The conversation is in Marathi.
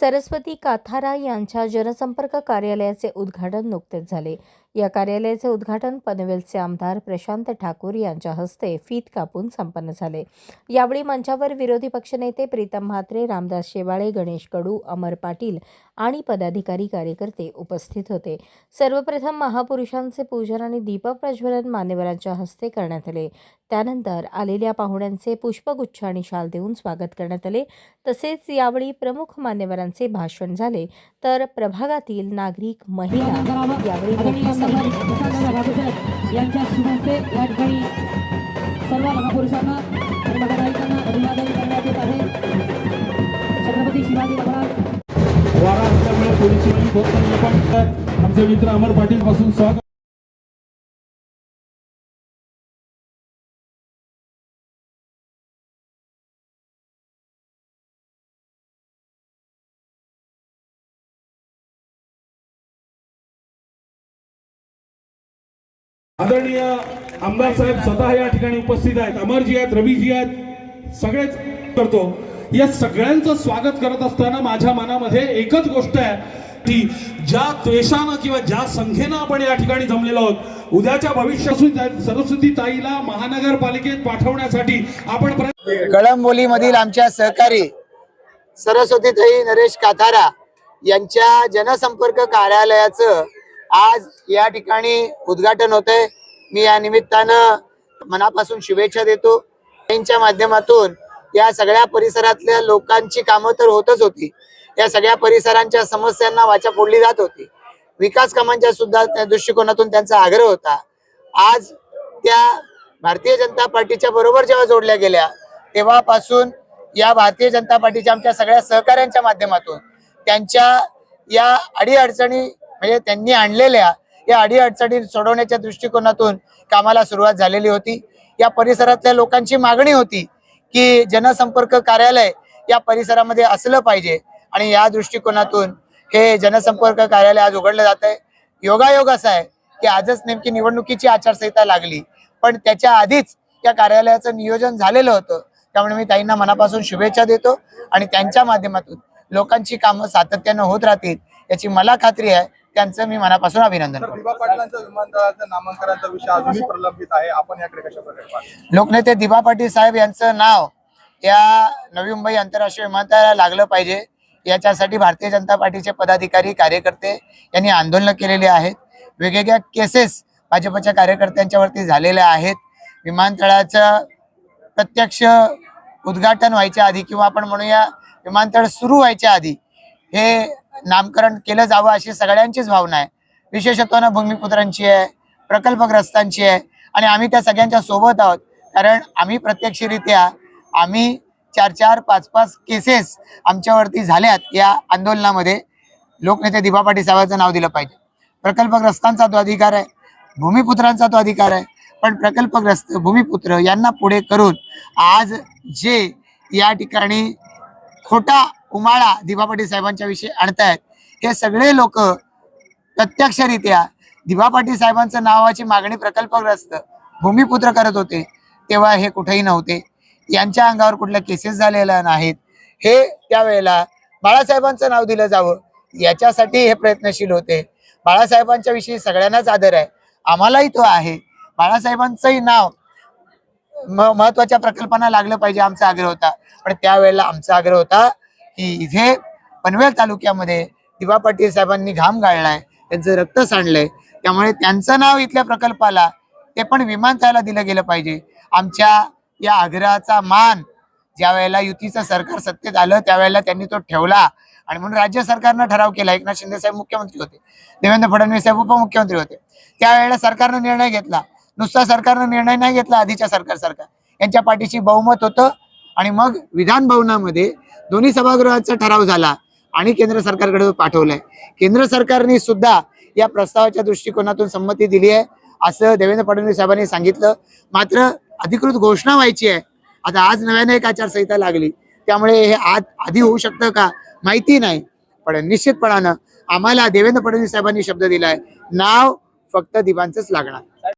सरस्वती काथारा यांच्या जनसंपर्क कार्यालयाचे उद्घाटन नुकतेच झाले। या कार्यालयाचे उद्घाटन पनवेलचे आमदार प्रशांत ठाकूर यांच्या हस्ते फीत कापून संपन्न झाले। यावेळी मंचावर विरोधी पक्षनेते प्रीतम म्हात्रे, रामदास शेवाळे, गणेश कडू, अमर पाटील आणि पदाधिकारी कार्यकर्ते उपस्थित होते। सर्वप्रथम महापुरुषांचे पूजन आणि दीपप्रज्वलन मान्यवरांच्या हस्ते करण्यात आले। त्यानंतर आलेल्या पाहुण्यांचे पुष्पगुच्छ आणि शाल देऊन स्वागत करण्यात आले। तसेच यावेळी प्रमुख मान्यवरांचे भाषण झाले, तर प्रभागातील नागरिक, महिला यावेळी मोठ्या संख्येने यांच्या शुभेच्छे या ठिकाणी सर्व महापुरुषांना अभिवादन करण्यात येत आहे। छत्रपती शिवाजी महाराज वारा असल्यामुळे पोलिस होत नाही, पण आमचे मित्र अमर पाटील पासून स्वागत। आदरणीय आमदार साहेब स्वतः या ठिकाणी उपस्थित आहेत, अमरजी आहेत, रवीजी आहेत, सगळेच करतो। या सगळ्यांचं स्वागत करत असताना माझ्या मनामध्ये एकच गोष्ट आहे की ज्या द्वेषानं किंवा ज्या संख्येनं आपण या ठिकाणी जमलेलो आहोत, उद्याच्या भविष्यात सरस्वती ताईला महानगरपालिकेत पाठवण्यासाठी आपण कळंबोलीमधील आमच्या सहकारी सरस्वती ताई नरेश काथारा यांच्या जनसंपर्क कार्यालयाचं आज या ठिकाणी उद्घाटन होतंय। मी या निमित्तानं मनापासून शुभेच्छा देतो। त्यांच्या माध्यमातून या सगळ्या परिसरातल्या लोकांची कामं तर होतच होती, या सगळ्या परिसरांच्या समस्यांना वाचा फोडली जात होती। विकास कामांच्या सुद्धा त्या दृष्टिकोनातून त्यांचा आग्रह होता। आज त्या भारतीय जनता पार्टीच्या बरोबर जेव्हा जोडल्या गेल्या, तेव्हापासून या भारतीय जनता पार्टीच्या आमच्या सगळ्या सहकाऱ्यांच्या माध्यमातून त्यांच्या या अडीअडचणी म्हणजे त्यांनी आणलेल्या या अडीअडचणी सोडवण्याच्या दृष्टिकोनातून कामाला सुरुवात झालेली होती। या परिसरातल्या लोकांची मागणी होती की जनसंपर्क कार्यालय या परिसरामध्ये असलं पाहिजे आणि या दृष्टिकोनातून हे जनसंपर्क कार्यालय आज उघडलं जात आहे। योगायोग असा आहे की आजच नेमकी निवडणुकीची आचारसंहिता लागली, पण त्याच्या आधीच या कार्यालयाचं नियोजन झालेलं होतं। त्यामुळे मी ताईंना मनापासून शुभेच्छा देतो आणि त्यांच्या माध्यमातून लोकांची कामं सातत्यानं होत राहतील याची मला खात्री आहे। त्यांचं मी मनापासून अभिनंदन करतो। दिबा पाटलांच्या विमानतळाच्या नामांकनाचा विषय अजूनही प्रलंबित आहे, आपण याकडे कशा प्रकारे पाहता? लोकनेते दिबा पाटील साहेब यांचं नाव या नवी मुंबई आंतरराष्ट्रीय विमानतळाला लागलं पाहिजे याच्यासाठी भारतीय जनता पार्टीचे पदाधिकारी, कार्यकर्ते यांनी आंदोलन केलेले आहेत। वेगवेगळ्या केसेस भाजपच्या कार्यकर्त्यांच्यावरती झालेल्या आहेत। विमानतळाचं प्रत्यक्ष उद्घाटन व्हायच्या आधी किंवा आपण म्हणूया विमानतळ सुरू व्हायच्या आधी हे नामकरण केलं जावं अशी सगळ्यांचीच भावना आहे। विशेषत्वानं भूमिपुत्रांची आहे, प्रकल्पग्रस्तांची आहे आणि आम्ही त्या सगळ्यांच्या सोबत आहोत। कारण आम्ही प्रत्यक्षरित्या आम्ही 4-4, 5-5 केसेस आमच्यावरती झाल्यात या आंदोलनामध्ये। लोकनेते दिबा पाटील साहेबांचं नाव दिलं पाहिजे। प्रकल्पग्रस्तांचा तो अधिकार आहे, भूमिपुत्रांचा तो अधिकार आहे, पण प्रकल्पग्रस्त भूमिपुत्र यांना पुढे करून आज जे या ठिकाणी खोटा उमाळा दिबा पाटील साहेबांच्या विषयी आणतायत, हे सगळे लोक प्रत्यक्षरित्या दिबा पाटील साहेबांचं नावाची मागणी प्रकल्पग्रस्त भूमिपुत्र करत होते तेव्हा हे कुठेही नव्हते। यांच्या अंगावर कुठल्या केसेस झालेल्या नाहीत। हे त्यावेळेला बाळासाहेबांचं नाव दिलं जावं याच्यासाठी हे प्रयत्नशील होते। बाळासाहेबांच्या विषयी सगळ्यांनाच आदर आहे, आम्हालाही तो आहे। बाळासाहेबांचंही नाव महत्वाच्या प्रकल्पांना लागलं पाहिजे आमचा आग्रह होता। पण त्यावेळेला आमचा आग्रह होता की इथे पनवेल तालुक्यामध्ये दिबा पाटील साहेबांनी घाम गाळलाय, त्यांचं रक्त सांडलंय, त्यामुळे त्यांचं नाव इथल्या प्रकल्पाला ते पण विमानतळाला दिलं गेलं पाहिजे। आमच्या या आग्रहाचा मान ज्या वेळेला युतीचं सरकार सत्तेत आलं त्यावेळेला त्यांनी तो ठेवला आणि म्हणून राज्य सरकारनं ठराव केला। एकनाथ शिंदे साहेब मुख्यमंत्री होते, देवेंद्र फडणवीस साहेब उपमुख्यमंत्री होते। त्यावेळेला सरकारनं निर्णय घेतला, नुसता सरकारनं निर्णय नाही घेतला, आधीच्या सरकार यांच्या पाठीशी बहुमत होतं आणि मग विधान भवनामध्ये दोन्ही सभागृहाचा ठराव झाला आणि केंद्र सरकारकडे पाठवलंय। केंद्र सरकारने सुद्धा या प्रस्तावाच्या दृष्टिकोनातून संमती दिली आहे असं देवेंद्र फडणवीस साहेबांनी सांगितलं। मात्र अधिकृत घोषणा व्हायची आहे। आता आज नव्याने एक आचारसंहिता लागली, त्यामुळे हे आधी होऊ शकतं का माहिती नाही, पण निश्चितपणानं आम्हाला देवेंद्र फडणवीस साहेबांनी शब्द दिलाय, नाव फक्त दिबांचंच लागणार।